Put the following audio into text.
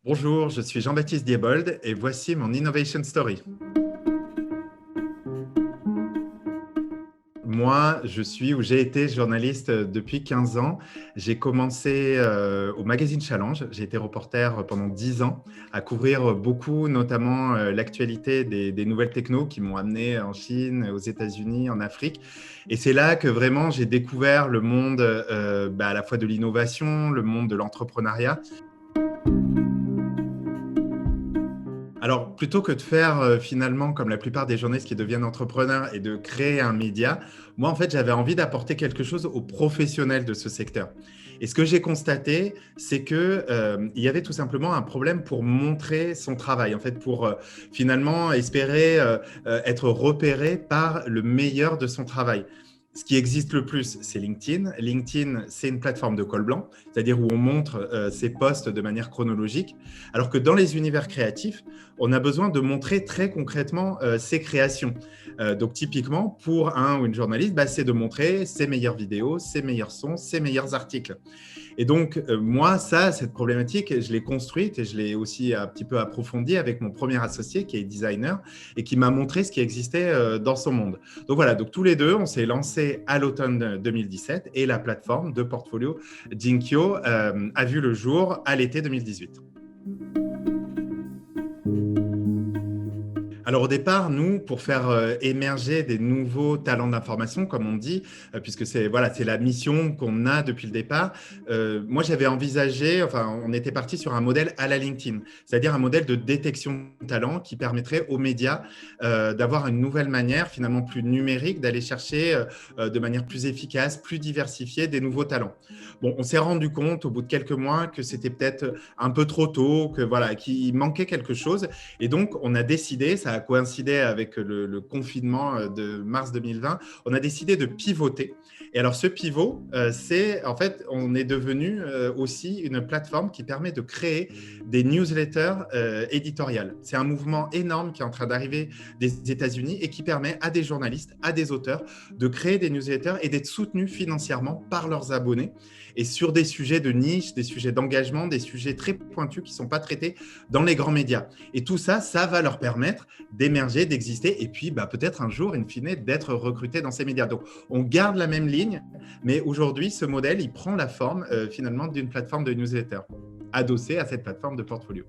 Bonjour, je suis Jean-Baptiste Diebold et voici mon Innovation Story. Moi, je suis ou j'ai été journaliste depuis 15 ans. J'ai commencé au magazine Challenge. J'ai été reporter pendant 10 ans à couvrir beaucoup, notamment l'actualité des nouvelles technos qui m'ont amené en Chine, aux États-Unis, en Afrique. Et c'est là que vraiment j'ai découvert le monde à la fois de l'innovation, le monde de l'entrepreneuriat. Alors, plutôt que de faire finalement comme la plupart des journalistes qui deviennent entrepreneurs et de créer un média, moi, en fait, j'avais envie d'apporter quelque chose aux professionnels de ce secteur. Et ce que j'ai constaté, c'est que il y avait tout simplement un problème pour montrer son travail, en fait, pour finalement espérer être repéré par le meilleur de son travail. Ce qui existe le plus, c'est LinkedIn. LinkedIn, c'est une plateforme de col blanc, c'est-à-dire où on montre ses posts de manière chronologique, alors que dans les univers créatifs, on a besoin de montrer très concrètement ses créations. Donc typiquement, pour un ou une journaliste, c'est de montrer ses meilleures vidéos, ses meilleurs sons, ses meilleurs articles. Et donc, moi, cette problématique, je l'ai construite et je l'ai aussi un petit peu approfondie avec mon premier associé qui est designer et qui m'a montré ce qui existait dans son monde. Donc voilà, donc tous les deux, on s'est lancé à l'automne 2017 et la plateforme de portfolio Jinkyo a vu le jour à l'été 2018. Alors au départ, nous, pour faire émerger des nouveaux talents d'information, comme on dit, puisque c'est la mission qu'on a depuis le départ, moi j'avais envisagé, enfin on était parti sur un modèle à la LinkedIn, c'est-à-dire un modèle de détection de talent qui permettrait aux médias d'avoir une nouvelle manière, finalement plus numérique, d'aller chercher de manière plus efficace, plus diversifiée des nouveaux talents. Bon, on s'est rendu compte au bout de quelques mois que c'était peut-être un peu trop tôt, que voilà, qu'il manquait quelque chose. Et donc, on a décidé, ça a coïncidé avec le confinement de mars 2020, on a décidé de pivoter. Et alors, ce pivot, c'est en fait, on est devenu aussi une plateforme qui permet de créer des newsletters éditoriales. C'est un mouvement énorme qui est en train d'arriver des États-Unis et qui permet à des journalistes, à des auteurs de créer des newsletters et d'être soutenus financièrement par leurs abonnés et sur des sujets de niche, des sujets d'engagement, des sujets très pointus qui ne sont pas traités dans les grands médias. Et tout ça, ça va leur permettre d'émerger, d'exister et puis peut-être un jour, in fine, d'être recrutés dans ces médias. Donc, on garde la même ligne, mais aujourd'hui, ce modèle, il prend la forme finalement d'une plateforme de newsletter adossée à cette plateforme de portfolio.